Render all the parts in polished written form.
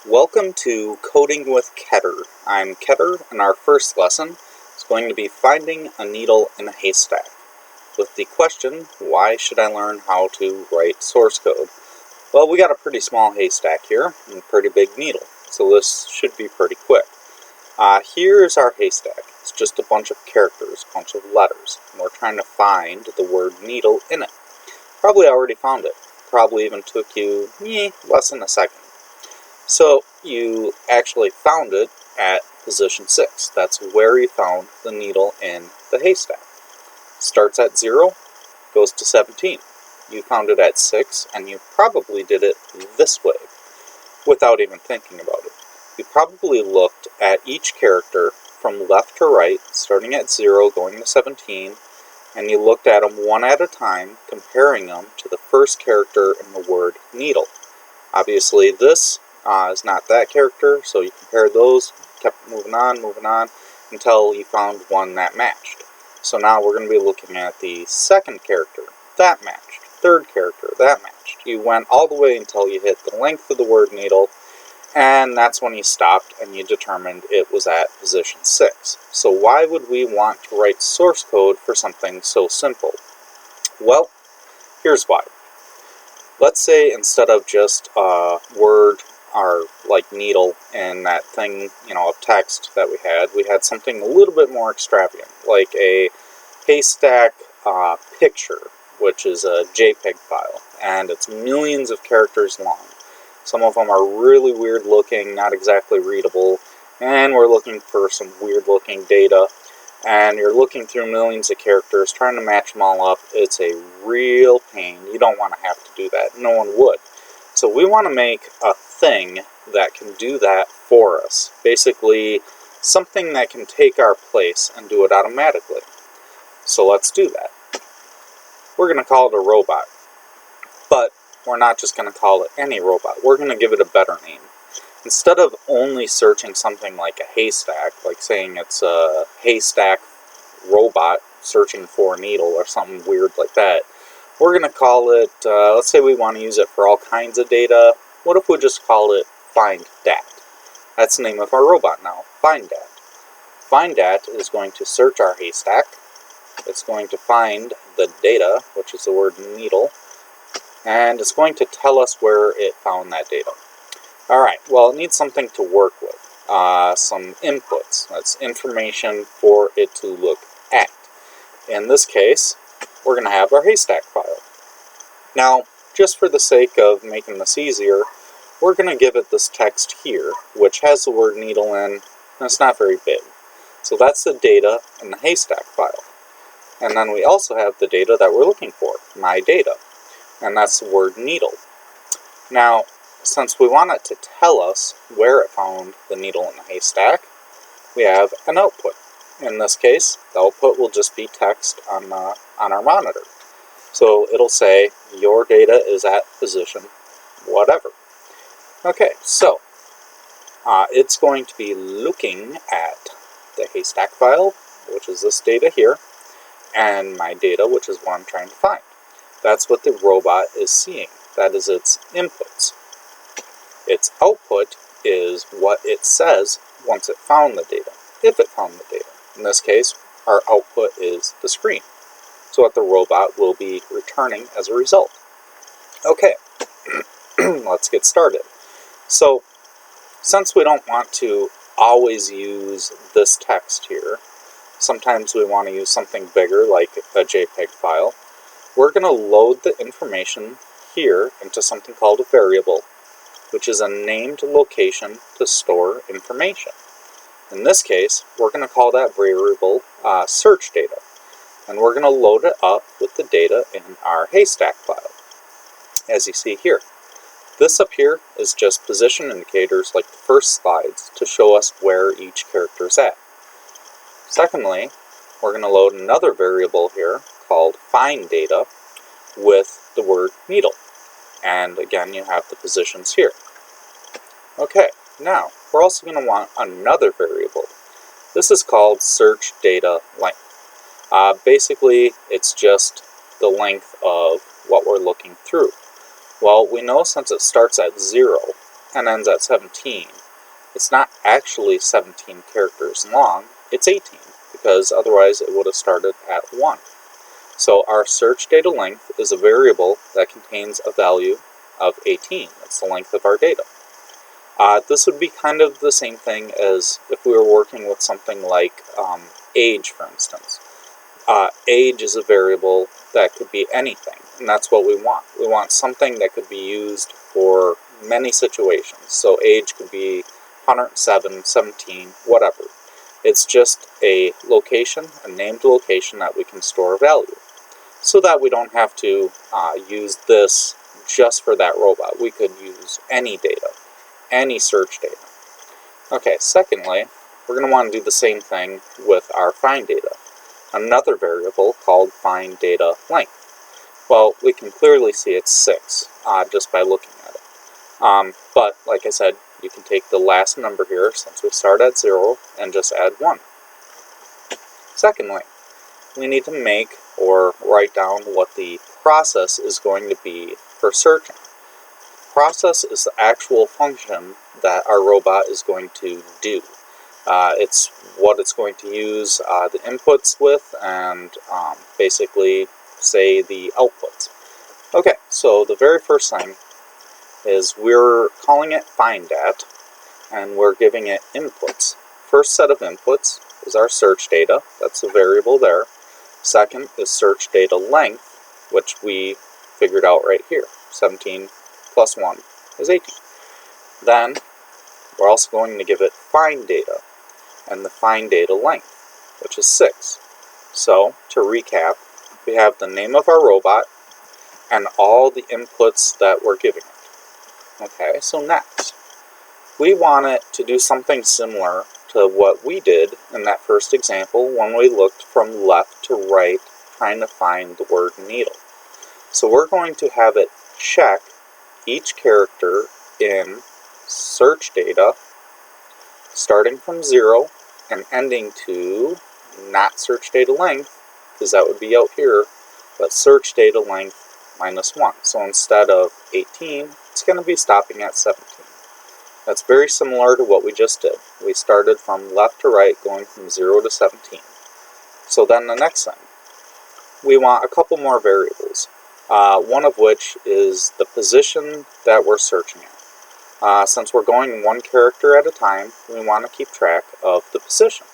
Welcome to Coding with Ketter. I'm Ketter, and our first lesson is going to be finding a needle in a haystack, with the question, why should I learn how to write source code? Well, we got a pretty small haystack here, and a pretty big needle, so this should be pretty quick. Here's our haystack. It's just a bunch of characters, a bunch of letters, and we're trying to find the word needle in it. Probably already found it. Probably even took you less than a second. So you actually found it at position 6. That's where you found the needle in the haystack. Starts at 0, goes to 17. You found it at 6, and you probably did it this way, without even thinking about it. You probably looked at each character from left to right, starting at 0, going to 17, and you looked at them one at a time, comparing them to the first character in the word needle. Obviously this is not that character, so you compared those, kept moving on, until you found one that matched. So now we're going to be looking at the second character, that matched, third character, that matched. You went all the way until you hit the length of the word needle, and that's when you stopped and you determined it was at position 6. So why would we want to write source code for something so simple? Well, here's why. Let's say instead of just a word or like needle and that thing, of text that we had something a little bit more extravagant, like a haystack picture, which is a JPEG file, and it's millions of characters long. Some of them are really weird looking, not exactly readable, and we're looking for some weird looking data, and you're looking through millions of characters, trying to match them all up. It's a real pain. You don't want to have to do that. No one would. So we want to make a thing that can do that for us. Basically, something that can take our place and do it automatically. So let's do that. We're going to call it a robot. But we're not just going to call it any robot. We're going to give it a better name. Instead of only searching something like a haystack, like saying it's a haystack robot searching for a needle or something weird like that, we're going to call it, let's say we want to use it for all kinds of data. What if we just call it FindDat? That's the name of our robot now, FindDat. FindDat is going to search our haystack. It's going to find the data, which is the word needle, and it's going to tell us where it found that data. Alright, well, it needs something to work with, some inputs. That's information for it to look at. In this case, we're going to have our haystack file. Now, just for the sake of making this easier, we're going to give it this text here, which has the word needle in, and it's not very big. So that's the data in the haystack file. And then we also have the data that we're looking for, my data, and that's the word needle. Now, since we want it to tell us where it found the needle in the haystack, we have an output. In this case, the output will just be text on our monitor. So it'll say, your data is at position whatever. Okay, so it's going to be looking at the haystack file, which is this data here, and my data, which is what I'm trying to find. That's what the robot is seeing. That is its inputs. Its output is what it says once it found the data, if it found the data. In this case, our output is the screen. So what the robot will be returning as a result. Okay, let's get started. So, since we don't want to always use this text here, sometimes we want to use something bigger like a JPEG file, we're going to load the information here into something called a variable, which is a named location to store information. In this case, we're going to call that variable search data, and we're going to load it up with the data in our haystack file, as you see here. This up here is just position indicators like the first slides to show us where each character is at. Secondly, we're going to load another variable here called FindData with the word needle. And again, you have the positions here. Okay, now we're also going to want another variable. This is called search data length. Basically, it's just the length of what we're looking through. Well, we know since it starts at 0 and ends at 17, it's not actually 17 characters long, it's 18, because otherwise it would have started at 1. So our search data length is a variable that contains a value of 18. That's the length of our data. This would be kind of the same thing as if we were working with something like age, for instance. Age is a variable that could be anything, and that's what we want. We want something that could be used for many situations. So age could be 107, 17, whatever. It's just a location, a named location that we can store a value, so that we don't have to use this just for that robot. We could use any data, any search data. Okay, secondly, we're going to want to do the same thing with our find data. Another variable called find data length. Well, we can clearly see it's 6 just by looking at it. But, like I said, you can take the last number here, since we start at 0, and just add 1. Secondly, we need to make or write down what the process is going to be for searching. Process is the actual function that our robot is going to do. It's what it's going to use the inputs with, and basically say the outputs. Okay, so the very first thing is we're calling it find_at, and we're giving it inputs. First set of inputs is our search data. That's a variable there. Second is search data length, which we figured out right here. 17 plus 1 is 18. Then we're also going to give it find data, and the find data length, which is 6. So, to recap, we have the name of our robot and all the inputs that we're giving it. Okay, so next, we want it to do something similar to what we did in that first example when we looked from left to right trying to find the word needle. So we're going to have it check each character in search data starting from 0 and ending to not search data length, because that would be out here, but search data length minus 1. So instead of 18, it's going to be stopping at 17. That's very similar to what we just did. We started from left to right, going from 0 to 17. So then the next thing, we want a couple more variables, one of which is the position that we're searching at. Since we're going one character at a time, we want to keep track of the position,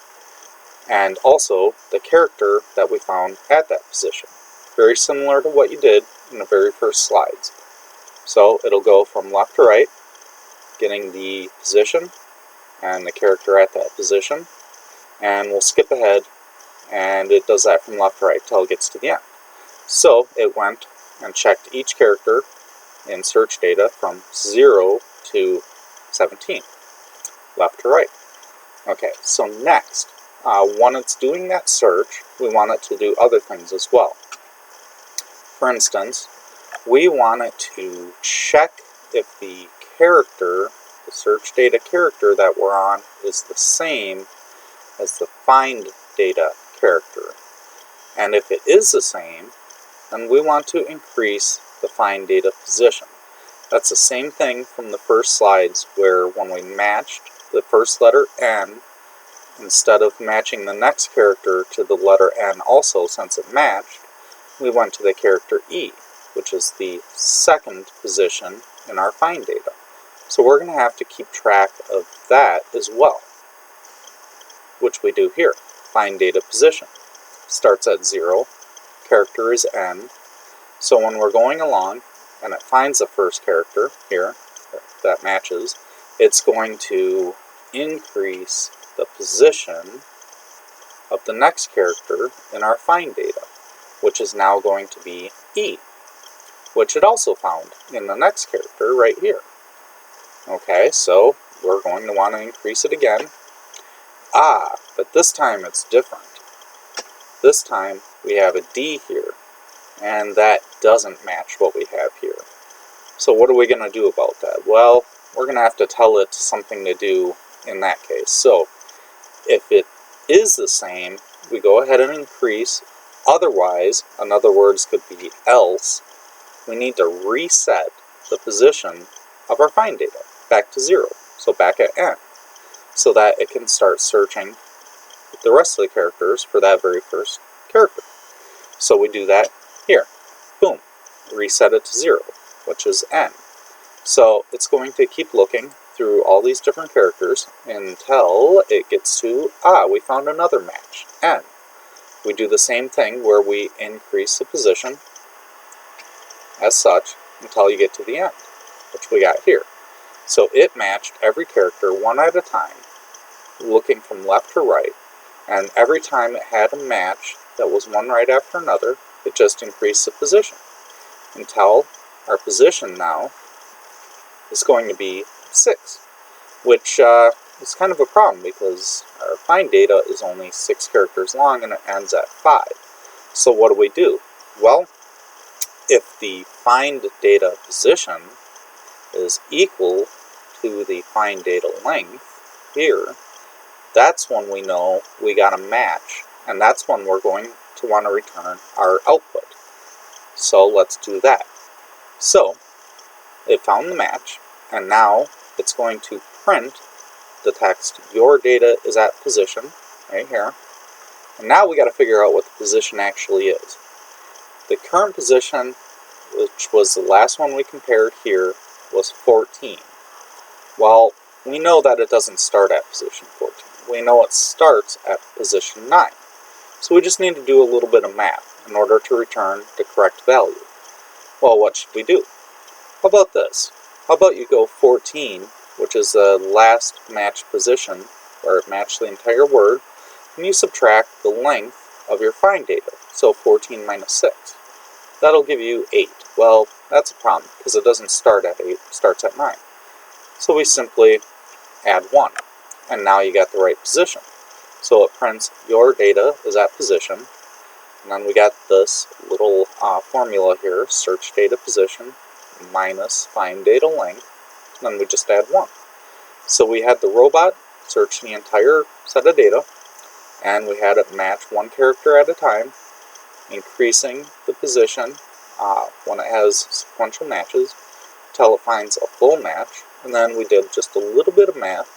and also the character that we found at that position. Very similar to what you did in the very first slides. So it'll go from left to right, getting the position and the character at that position, and we'll skip ahead, and it does that from left to right till it gets to the end. So it went and checked each character in search data from 0 to 17, left to right. Okay, so next, when it's doing that search, we want it to do other things as well. For instance, we want it to check if the character, the search data character that we're on, is the same as the find data character. And if it is the same, then we want to increase the find data position. That's the same thing from the first slides, where when we matched the first letter N, instead of matching the next character to the letter N also, since it matched, we went to the character E, which is the second position in our find data. So we're going to have to keep track of that as well, which we do here. Find data position starts at 0, character is N, so when we're going along and it finds the first character here that matches, it's going to increase the position of the next character in our find data, which is now going to be E, which it also found in the next character right here. Okay, so we're going to want to increase it again. But this time it's different. This time we have a D here, and that doesn't match what we have here. So what are we going to do about that? Well, we're going to have to tell it something to do in that case. So if it is the same, we go ahead and increase. Otherwise, in other words, could be else, we need to reset the position of our find data. back to 0, so back at n, so that it can start searching the rest of the characters for that very first character. So we do that here. Boom. Reset it to 0, which is n. So it's going to keep looking through all these different characters until it gets to, we found another match, n. We do the same thing where we increase the position as such until you get to the end, which we got here. So it matched every character one at a time, looking from left to right, and every time it had a match that was one right after another, it just increased the position until our position now is going to be 6, which is kind of a problem because our find data is only 6 characters long and it ends at 5. So what do? Well, if the find data position is equal to the find data length here, that's when we know we got a match, and that's when we're going to want to return our output. So let's do that. So it found the match, and now it's going to print the text, your data is at position, right here. And now we got to figure out what the position actually is. The current position, which was the last one we compared here, was 14. Well, we know that it doesn't start at position 14. We know it starts at position 9. So we just need to do a little bit of math in order to return the correct value. Well, what should we do? How about this? How about you go 14, which is the last matched position, where it matched the entire word, and you subtract the length of your find data, so 14 minus 6. That'll give you 8. Well, that's a problem, because it doesn't start at 8, it starts at 9. So we simply add 1, and now you got the right position. So it prints your data is at position, and then we got this little formula here, search data position minus find data length, and then we just add 1. So we had the robot search the entire set of data, and we had it match one character at a time, increasing the position when it has sequential matches until it finds a full match, and then we did just a little bit of math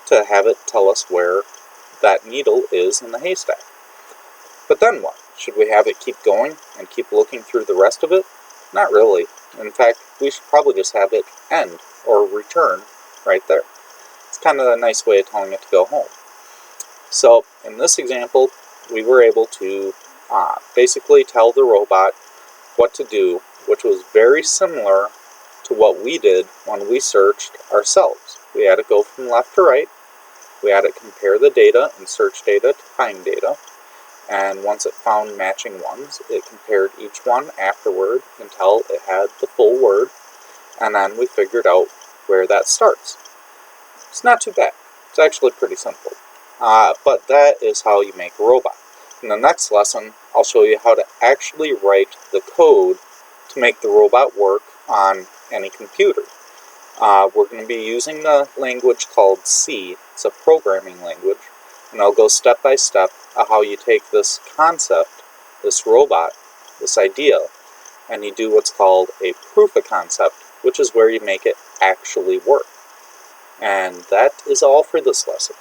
to have it tell us where that needle is in the haystack. But then what? Should we have it keep going and keep looking through the rest of it? Not really. In fact, we should probably just have it end or return right there. It's kind of a nice way of telling it to go home. So in this example, we were able to basically tell the robot what to do, which was very similar to what we did when we searched ourselves. We had it go from left to right. We had it compare the data and search data to find data. And once it found matching ones, it compared each one afterward until it had the full word. And then we figured out where that starts. It's not too bad. It's actually pretty simple. But that is how you make a robot. In the next lesson, I'll show you how to actually write the code to make the robot work on any computer. We're going to be using the language called C. It's a programming language. And I'll go step by step of how you take this concept, this robot, this idea, and you do what's called a proof of concept, which is where you make it actually work. And that is all for this lesson.